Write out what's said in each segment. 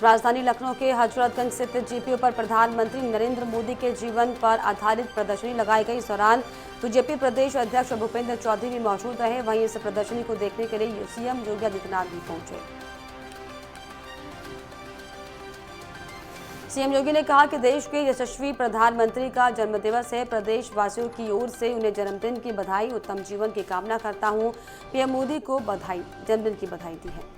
राजधानी लखनऊ के हजरतगंज स्थित जीपीओ पर प्रधानमंत्री नरेंद्र मोदी के जीवन पर आधारित प्रदर्शनी लगाई गई। इस दौरान बीजेपी प्रदेश अध्यक्ष भूपेंद्र चौधरी भी मौजूद रहे। वहीं इस प्रदर्शनी को देखने के लिए सीएम योगी आदित्यनाथ भी पहुंचे। सीएम योगी ने कहा कि देश के यशस्वी प्रधानमंत्री का जन्मदिवस है। प्रदेशवासियों की ओर से उन्हें जन्मदिन की बधाई, उत्तम जीवन की कामना करता हूं। पीएम मोदी को जन्मदिन की बधाई दी है।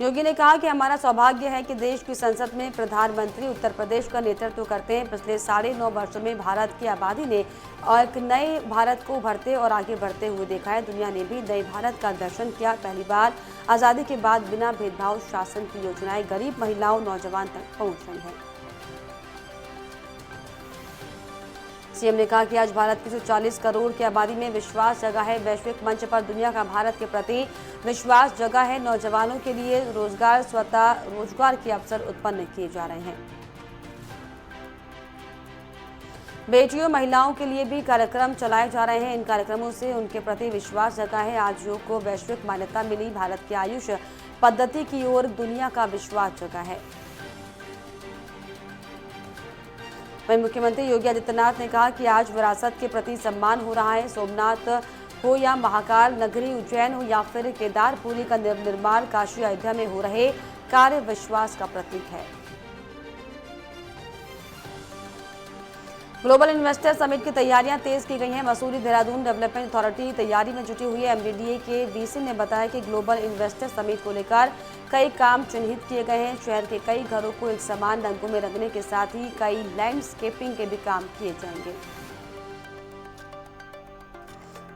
योगी ने कहा कि हमारा सौभाग्य है कि देश की संसद में प्रधानमंत्री उत्तर प्रदेश का नेतृत्व करते हैं। पिछले 9.5 वर्षों में भारत की आबादी ने एक नए भारत को उभरते और आगे बढ़ते हुए देखा है। दुनिया ने भी नए भारत का दर्शन किया। पहली बार आज़ादी के बाद बिना भेदभाव शासन की योजनाएं गरीब महिलाओं, नौजवान तक पहुंच रही हैं। सीएम ने कहा कि आज भारत की 140 करोड़ की आबादी में विश्वास जगा है। वैश्विक मंच पर दुनिया का भारत के प्रति विश्वास जगा है। नौजवानों के लिए रोजगार, स्वतः रोजगार के अवसर उत्पन्न किए जा रहे हैं। बेटियों, महिलाओं के लिए भी कार्यक्रम चलाए जा रहे हैं। इन कार्यक्रमों से उनके प्रति विश्वास जगा है। आज योग को वैश्विक मान्यता मिली। भारत की आयुष पद्धति की ओर दुनिया का विश्वास जगा है। वहीं मुख्यमंत्री योगी आदित्यनाथ ने कहा कि आज विरासत के प्रति सम्मान हो रहा है। सोमनाथ हो या महाकाल नगरी उज्जैन हो या फिर केदारपुरी का निर्माण काशी अयोध्या में हो रहे कार्य विश्वास का प्रतीक है। ग्लोबल इन्वेस्टर समिट की तैयारियां तेज की गई हैं। मसूरी देहरादून डेवलपमेंट अथॉरिटी तैयारी में जुटी हुई है। एमडीडीए के वीसी ने बताया कि ग्लोबल इन्वेस्टर समिट को लेकर कई काम चिन्हित किए गए हैं। शहर के कई घरों को एक समान रंगों में रंगने के साथ ही कई लैंडस्केपिंग के भी काम किए जाएंगे।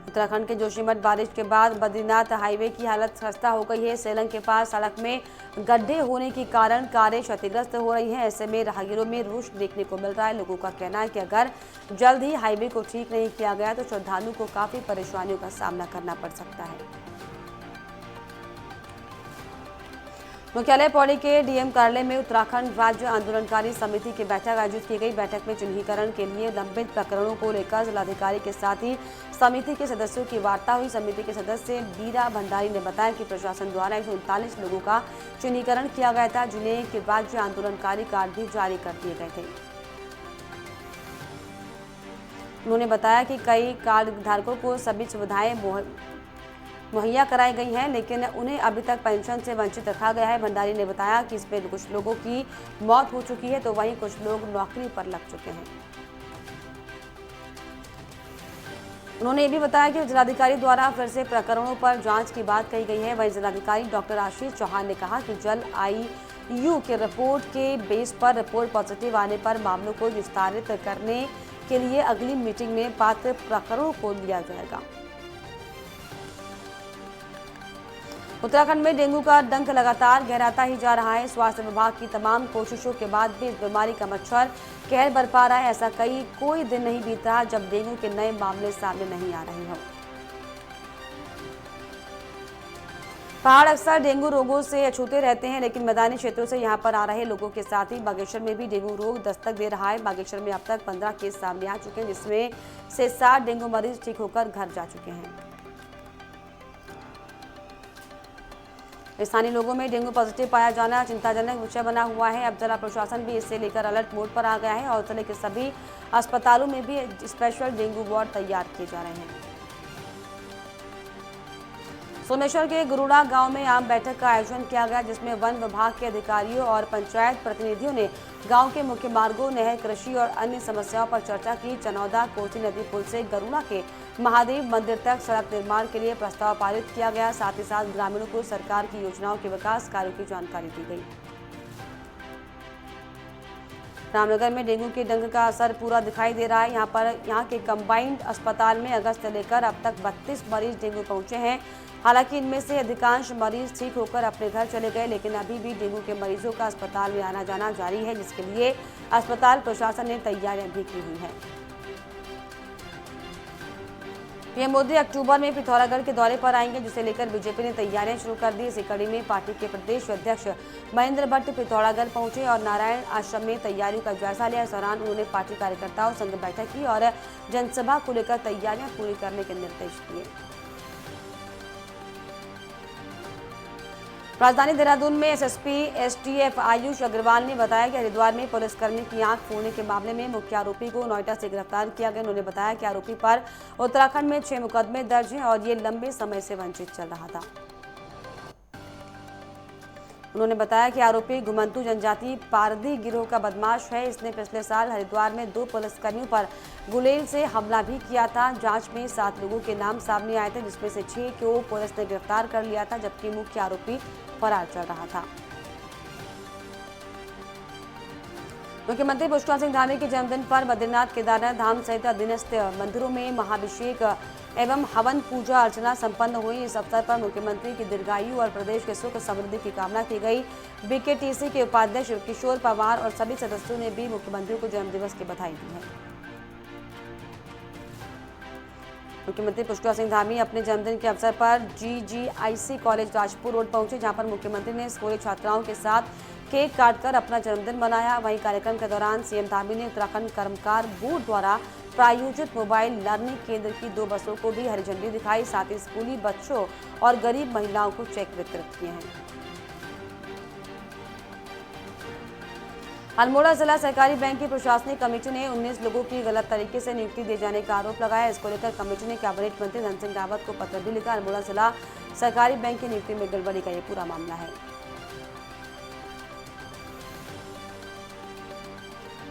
उत्तराखंड के जोशीमठ बारिश के बाद बद्रीनाथ हाईवे की हालत खस्ता हो गई है। सेलंग के पास सड़क में गड्ढे होने के कारण कारें क्षतिग्रस्त हो रही हैं। ऐसे में राहगीरों में रोष देखने को मिल रहा है। लोगों का कहना है कि अगर जल्द ही हाईवे को ठीक नहीं किया गया तो श्रद्धालुओं को काफी परेशानियों का सामना करना पड़ सकता है। मुख्यालय पौड़ी के डीएम कार्यालय में उत्तराखंड राज्य आंदोलनकारी समिति की बैठक आयोजित की गई। बैठक में चिन्हीकरण के लिए लंबित प्रकरणों को लेकर जिलाधिकारी के साथ ही समिति के सदस्यों की वार्ता हुई। समिति के सदस्य बीरा भंडारी ने बताया कि प्रशासन द्वारा 139 लोगों का चिन्हीकरण किया गया था, जिन्हें राज्य आंदोलनकारी कार्ड भी जारी कर दिए गए थे। उन्होंने बताया कि कई कार्ड धारकों को सभी सुविधाएं मुहैया कराई गई हैं, लेकिन उन्हें अभी तक पेंशन से वंचित रखा गया है। भंडारी ने बताया कि इसमें कुछ लोगों की मौत हो चुकी है तो वहीं कुछ लोग नौकरी पर लग चुके हैं। उन्होंने ये भी बताया कि जिलाधिकारी द्वारा फिर से प्रकरणों पर जांच की बात कही गई है। वहीं जिलाधिकारी डॉक्टर आशीष चौहान ने कहा कि जल आईयू के रिपोर्ट के बेस पर रिपोर्ट पॉजिटिव आने पर मामलों को विस्तारित करने के लिए अगली मीटिंग में पात्र प्रकरणों को लिया जाएगा। उत्तराखंड में डेंगू का डंक लगातार गहराता ही जा रहा है। स्वास्थ्य विभाग की तमाम कोशिशों के बाद भी इस बीमारी का मच्छर कहर बरपा रहा है। ऐसा कोई दिन नहीं बीत रहा जब डेंगू के नए मामले सामने नहीं आ रहे हों। पहाड़ अक्सर डेंगू रोगों से अछूते रहते हैं, लेकिन मैदानी क्षेत्रों से यहां पर आ रहे लोगों के साथ ही बागेश्वर में भी डेंगू रोग दस्तक दे रहा है। बागेश्वर में अब तक 15 केस सामने आ चुके हैं, जिसमें से 60 डेंगू मरीज ठीक होकर घर जा चुके हैं। स्थानीय लोगों में डेंगू पॉजिटिव पाया जाना चिंताजनक विषय बना हुआ है। अब जिला प्रशासन भी इससे लेकर अलर्ट मोड पर आ गया है और जिले के सभी अस्पतालों में भी स्पेशल डेंगू वार्ड तैयार किए जा रहे हैं। सोमेश्वर के गुरुड़ा गांव में आम बैठक का आयोजन किया गया, जिसमें वन विभाग के अधिकारियों और पंचायत प्रतिनिधियों ने गांव के मुख्य मार्गों, नहर, कृषि और अन्य समस्याओं पर चर्चा की। चनौदा कोसी नदी पुल से गरुड़ा के महादेव मंदिर तक सड़क निर्माण के लिए प्रस्ताव पारित किया गया। साथ ही साथ ग्रामीणों को सरकार की योजनाओं के विकास कार्यों की जानकारी दी गई। रामनगर में डेंगू के डंक का असर पूरा दिखाई दे रहा है। यहाँ के कंबाइंड अस्पताल में अगस्त से लेकर अब तक 32 मरीज डेंगू पहुंचे हैं। हालांकि इनमें से अधिकांश मरीज ठीक होकर अपने घर चले गए, लेकिन अभी भी डेंगू के मरीजों का अस्पताल में आना जाना जारी है, जिसके लिए अस्पताल प्रशासन ने तैयारियां भी की हुई हैं। पीएम मोदी अक्टूबर में पिथौरागढ़ के दौरे पर आएंगे, जिसे लेकर बीजेपी ने तैयारियां शुरू कर दी। इसी कड़ी में पार्टी के प्रदेश अध्यक्ष महेंद्र भट्ट पिथौरागढ़ पहुंचे और नारायण आश्रम में तैयारियों का जायजा लिया। इस दौरान उन्होंने पार्टी कार्यकर्ताओं संग बैठक की और जनसभा को लेकर तैयारियां पूरी करने के निर्देश दिए। राजधानी देहरादून में एसएसपी एसटीएफ आयुष अग्रवाल ने बताया कि हरिद्वार में पुलिसकर्मी की आंख फोड़ने के मामले में मुख्य आरोपी को नोएडा से गिरफ्तार किया गया। उन्होंने बताया कि आरोपी पर उत्तराखंड में 6 मुकदमे दर्ज हैं और ये लंबे समय से वंचित चल रहा था। उन्होंने बताया कि आरोपी घुमंतू जनजाति पारधी गिरोह का बदमाश है। इसने पिछले साल हरिद्वार में 2 पुलिसकर्मियों पर गुलेल से हमला भी किया था। जांच में 7 लोगों के नाम सामने आए थे, जिसमें से 6 को पुलिस ने गिरफ्तार कर लिया था, जबकि मुख्य आरोपी फरार चल रहा था। मुख्यमंत्री पुष्कर सिंह धामी के जन्मदिन पर बद्रीनाथ, केदारनाथ धाम सहित अधीनस्थ मंदिरों में महाभिषेक एवं हवन पूजा अर्चना संपन्न हुई। इस अवसर पर मुख्यमंत्री की दीर्घायु और प्रदेश के सुख समृद्धि की कामना की गई। बीकेटीसी के उपाध्यक्ष किशोर पवार और सभी सदस्यों ने भी मुख्यमंत्री को जन्मदिवस की बधाई दी है। मुख्यमंत्री पुष्कर सिंह धामी अपने जन्मदिन के अवसर पर GGIC कॉलेज राजपुर रोड पहुंचे, जहां पर मुख्यमंत्री ने स्कूली छात्राओं के साथ केक काटकर अपना जन्मदिन मनाया। वहीं कार्यक्रम के दौरान सीएम धामी ने उत्तराखंड कर्मकार बोर्ड द्वारा प्रायोजित मोबाइल लर्निंग केंद्र की 2 बसों को भी हरी झंडी दिखाई। साथ ही स्कूली बच्चों और गरीब महिलाओं को चेक वितरित किए हैं। अल्मोड़ा जिला सहकारी बैंक की प्रशासनिक कमेटी ने 19 लोगों की गलत तरीके से नियुक्ति दिए जाने का आरोप लगाया। इसको लेकर कमेटी ने कैबिनेट मंत्री धन सिंह रावत को पत्र भी लिखा। अल्मोड़ा जिला सहकारी बैंक की नियुक्ति में गड़बड़ी का ये पूरा मामला है।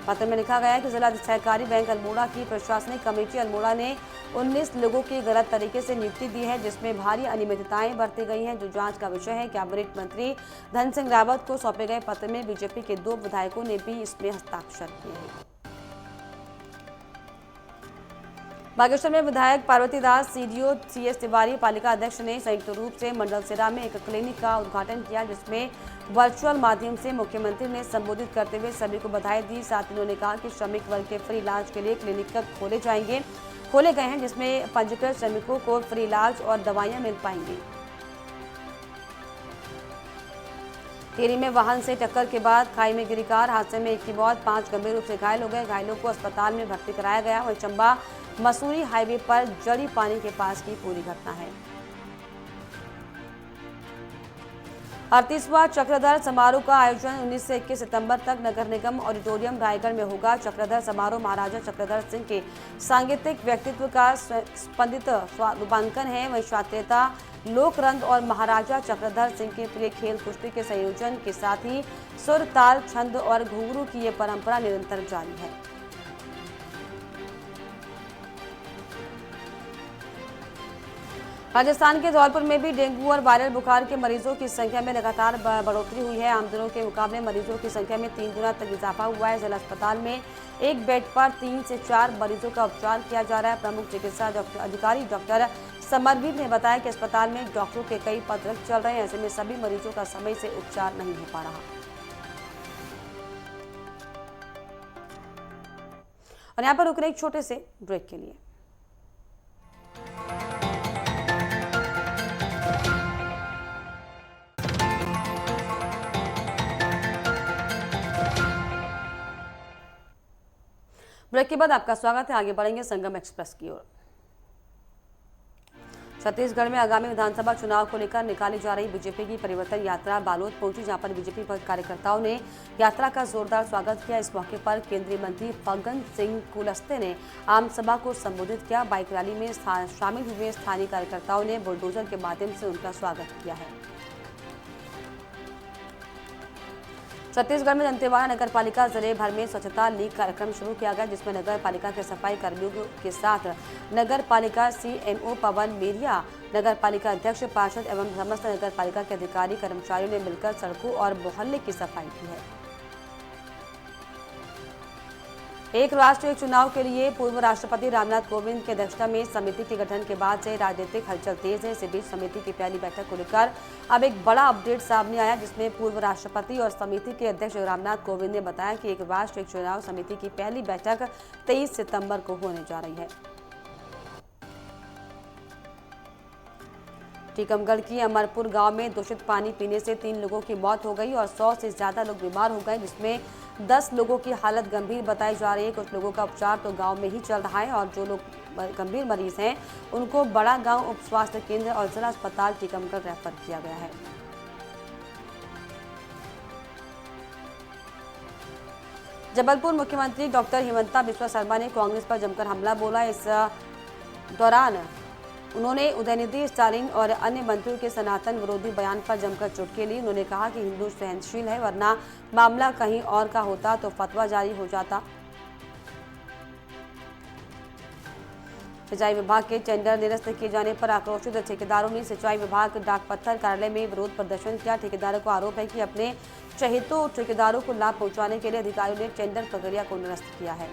पत्र में लिखा गया है कि जिला सहकारी बैंक अल्मोड़ा की प्रशासनिक कमेटी अल्मोड़ा ने 19 लोगों की गलत तरीके से नियुक्ति दी है, जिसमें भारी अनियमितताएं बरती गई हैं, जो जांच का विषय है। कैबिनेट मंत्री धन सिंह रावत को सौंपे गए पत्र में बीजेपी के 2 विधायकों ने भी इसमें हस्ताक्षर किए हैं। बागेश्वर में विधायक पार्वती दास, सीडीओ CS तिवारी, पालिका अध्यक्ष ने संयुक्त रूप से मंडलसेरा में एक क्लिनिक का उद्घाटन किया, जिसमें वर्चुअल माध्यम से मुख्यमंत्री ने संबोधित करते हुए सभी को बधाई दी। साथ ही उन्होंने कहा कि श्रमिक वर्ग के फ्री इलाज के लिए क्लिनिक खोले गए हैं, जिसमें पंजीकृत श्रमिकों को फ्री इलाज और दवाइयां मिल पाएंगी। टिहरी में वाहन से टक्कर के बाद खाई में गिरी कार, हादसे में एक की मौत, 5 गंभीर रूप से घायल हो गए। घायलों को अस्पताल में भर्ती कराया गया। वहीं चंबा मसूरी हाईवे पर जड़ी पानी के पास की पूरी घटना है। 38वां चक्रधर समारोह का आयोजन 19 से 21 सितंबर तक नगर निगम ऑडिटोरियम रायगढ़ में होगा। चक्रधर समारोह महाराजा चक्रधर सिंह के सांगीतिक व्यक्तित्व का स्पंदित रूपांकन है। वहीं शास्त्रीयता, लोक रंग और महाराजा चक्रधर सिंह के प्रिय खेल कुश्ती के संयोजन के साथ ही सुर, ताल, छंद और घुंघरू की ये परंपरा निरंतर जारी है। राजस्थान के धौलपुर में भी डेंगू और वायरल बुखार के मरीजों की संख्या में लगातार बढ़ोतरी हुई है। आम दिनों के मुकाबले मरीजों की संख्या में 3 गुना तक इजाफा हुआ है। जिला अस्पताल में एक बेड पर 3 से 4 मरीजों का उपचार किया जा रहा है। प्रमुख चिकित्सा अधिकारी डॉक्टर समरवीर ने बताया कि अस्पताल में डॉक्टरों के कई पद रिक्त चल रहे हैं। ऐसे में सभी मरीजों का समय से उपचार नहीं हो पा रहा। और यहाँ पर रुकने एक छोटे से ब्रेक के लिए। ब्रेक के बाद आपका स्वागत है। आगे बढ़ेंगे संगम एक्सप्रेस की ओर। छत्तीसगढ़ में आगामी विधानसभा चुनाव को लेकर निकाली जा रही बीजेपी की परिवर्तन यात्रा बालोद पहुंची, जहां पर बीजेपी कार्यकर्ताओं ने यात्रा का जोरदार स्वागत किया। इस मौके पर केंद्रीय मंत्री फग्गन सिंह कुलस्ते ने आम सभा को संबोधित किया। बाइक रैली में शामिल हुए स्थानीय कार्यकर्ताओं ने बुलडोजर के माध्यम से उनका स्वागत किया है। छत्तीसगढ़ में दंतेवाड़ा नगर पालिका जिले भर में स्वच्छता लीग कार्यक्रम शुरू किया गया, जिसमें नगर पालिका के सफाई कर्मियों के साथ नगर पालिका CMO पवन मेरिया, नगर पालिका अध्यक्ष, पार्षद एवं समस्त नगर पालिका के अधिकारी कर्मचारियों ने मिलकर सड़कों और मोहल्ले की सफाई की है। एक राष्ट्र एक चुनाव के लिए पूर्व राष्ट्रपति रामनाथ कोविंद की अध्यक्षता में समिति के गठन के बाद से राजनीतिक हलचल तेज है। इसी बीच समिति की पहली बैठक को लेकर अब एक बड़ा अपडेट सामने आया, जिसमें पूर्व राष्ट्रपति और समिति के अध्यक्ष रामनाथ कोविंद ने बताया कि एक राष्ट्र एक चुनाव समिति की पहली बैठक 23 सितंबर को होने जा रही है। टीकमगढ़ की अमरपुर गांव में दूषित पानी पीने से 3 लोगों की मौत हो गई और 100 से ज्यादा लोग बीमार हो गए, जिसमें 10 लोगों की हालत गंभीर बताई जा रही है। कुछ लोगों का उपचार तो गांव में ही चल रहा है और जो लोग गंभीर मरीज हैं उनको बड़ा गांव उप स्वास्थ्य केंद्र और जिला अस्पताल टीकमगढ़ रेफर किया गया है। जबलपुर मुख्यमंत्री डॉक्टर हिमंता बिस्वा शर्मा ने कांग्रेस पर जमकर हमला बोला। इस दौरान उन्होंने उदयनिधि स्टालिन और अन्य मंत्रियों के सनातन विरोधी बयान पर जमकर चुटकी ली। उन्होंने कहा कि हिंदू सहनशील है, वरना मामला कहीं और का होता तो फतवा जारी हो जाता। सिंचाई विभाग के टेंडर निरस्त किए जाने पर आक्रोशित ठेकेदारों ने सिंचाई विभाग डाक पत्थर कार्यालय में विरोध प्रदर्शन किया। ठेकेदारों को आरोप है कि अपने चहेतों ठेकेदारों को लाभ पहुंचाने के लिए अधिकारियों ने टेंडर प्रक्रिया को निरस्त किया है।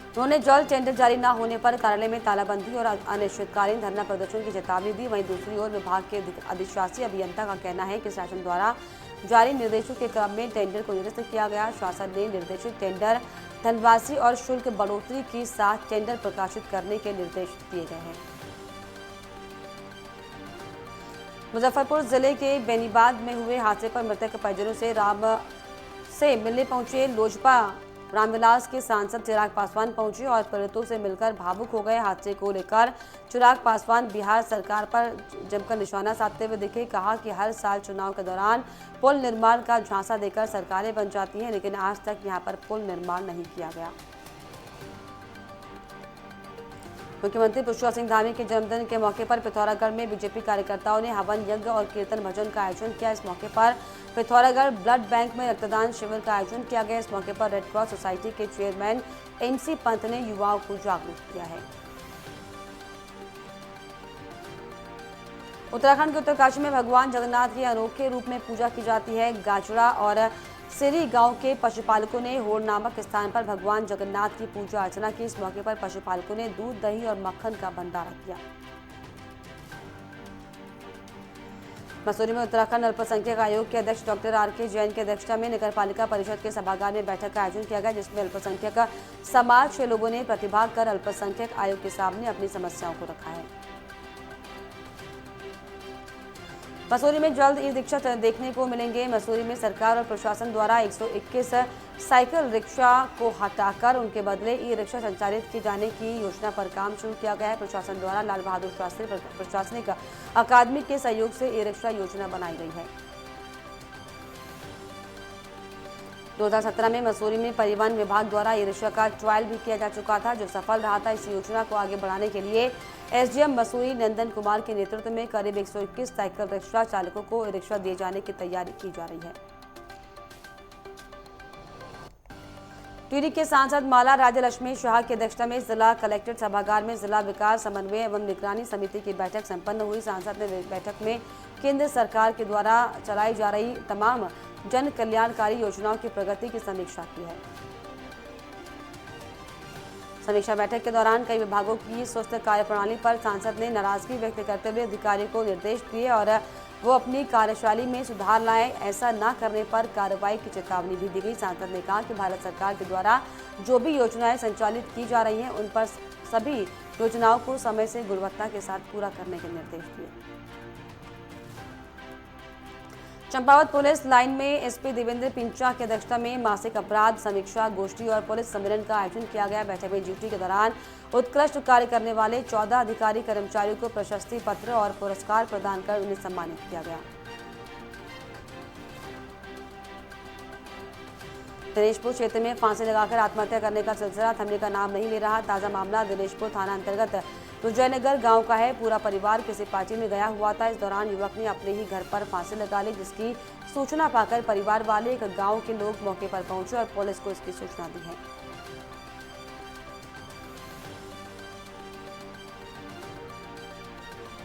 उन्होंने जल्द टेंडर जारी न होने पर कार्यालय में तालाबंदी और अनिश्चितकालीन धरना प्रदर्शन की चेतावनी दी। वहीं दूसरी ओर विभाग के अधिशासी अभियंता का कहना है कि शासन द्वारा जारी निर्देशों के क्रम में टेंडर को निरस्त किया गया। शासन ने निर्देशित टेंडर धनराशि और शुल्क बढ़ोतरी के साथ टेंडर प्रकाशित करने के निर्देश दिए गए हैं। मुजफ्फरपुर जिले के बेनीबाद में हुए हादसे पर मृतक परिजनों से मिलने पहुंचे लोजपा रामविलास के सांसद चिराग पासवान पहुंचे और पीड़ितों से मिलकर भावुक हो गए। हादसे को लेकर चिराग पासवान बिहार सरकार पर जमकर निशाना साधते हुए दिखे। कहा कि हर साल चुनाव के दौरान पुल निर्माण का झांसा देकर सरकारें बन जाती हैं, लेकिन आज तक यहां पर पुल निर्माण नहीं किया गया। मुख्यमंत्री पुष्कर सिंह धामी के जन्मदिन के मौके पर पिथौरागढ़ में बीजेपी कार्यकर्ताओं ने हवन यज्ञ और कीर्तन भजन का आयोजन किया। इस मौके पर पिथौरागढ़ ब्लड बैंक में रक्तदान शिविर का आयोजन किया गया। इस मौके पर रेड क्रॉस सोसाइटी के चेयरमैन NC पंत ने युवाओं को जागरूक किया है। उत्तराखंड के उत्तरकाशी में भगवान जगन्नाथ की अनोखे रूप में पूजा की जाती है। गाजड़ा और सिरी गांव के पशुपालकों ने होड़ नामक स्थान पर भगवान जगन्नाथ की पूजा अर्चना की। इस मौके पर पशुपालकों ने दूध, दही और मक्खन का भंडारा किया। मसूरी में उत्तराखंड अल्पसंख्यक आयोग के अध्यक्ष डॉक्टर RK जैन की अध्यक्षता में नगरपालिका परिषद के सभागार में बैठक का आयोजन किया गया, जिसमें अल्पसंख्यक समाज के लोगों ने प्रतिभाग कर अल्पसंख्यक आयोग के सामने अपनी समस्याओं को रखा है। मसूरी में जल्द ई-रिक्शा देखने को मिलेंगे। मसूरी में सरकार और प्रशासन द्वारा 121 साइकिल रिक्शा को हटाकर उनके बदले ई-रिक्शा संचालित किए जाने की योजना पर काम शुरू किया गया है। प्रशासन द्वारा लाल बहादुर शास्त्री प्रशासनिक अकादमी के सहयोग से ई-रिक्शा योजना बनाई गई है। 2017 में मसूरी में परिवहन विभाग द्वारा ई-रिक्शा का ट्रायल भी किया जा चुका था, जो सफल रहा था। इस योजना को आगे बढ़ाने के लिए SDM मसूरी नंदन कुमार के नेतृत्व में करीब 121 साइकिल रिक्शा चालकों को ई-रिक्शा दिए जाने की तैयारी की जा रही है। टिहरी के सांसद माला राज्यलक्ष्मी शाह की अध्यक्षता में जिला कलेक्ट्रेट सभागार में जिला विकास समन्वय एवं निगरानी समिति की बैठक संपन्न हुई। सांसद ने बैठक में केंद्र सरकार के द्वारा चलाई जा रही तमाम जन कल्याणकारी योजनाओं की प्रगति की समीक्षा की है। समीक्षा बैठक के दौरान कई विभागों की सुस्त कार्यप्रणाली पर सांसद ने नाराजगी व्यक्त करते हुए अधिकारियों को निर्देश दिए और वो अपनी कार्यशैली में सुधार लाएं। ऐसा न करने पर कार्रवाई की चेतावनी भी दी गई। सांसद ने कहा कि भारत सरकार के द्वारा जो भी योजनाएं संचालित की जा रही हैं, उन पर सभी योजनाओं को समय से गुणवत्ता के साथ पूरा करने के निर्देश दिए। चंपावत पुलिस लाइन में SP देवेंद्र पिंचा की अध्यक्षता में मासिक अपराध समीक्षा गोष्ठी और पुलिस सम्मेलन का आयोजन किया गया। बैठक में ड्यूटी के दौरान उत्कृष्ट कार्य करने वाले 14 अधिकारी कर्मचारियों को प्रशस्ति पत्र और पुरस्कार प्रदान कर उन्हें सम्मानित किया गया। दिनेशपुर क्षेत्र में फांसी लगाकर आत्महत्या करने का सिलसिला थमने का नाम नहीं ले रहा। ताजा मामला दिनेशपुर थाना अंतर्गत विजयनगर गांव का है। पूरा परिवार किसी पार्टी में गया हुआ था। इस दौरान युवक ने अपने ही घर पर फांसी लगा ली, जिसकी सूचना पाकर परिवार वाले गांव के लोग मौके पर पहुंचे और पुलिस को इसकी सूचना दी है।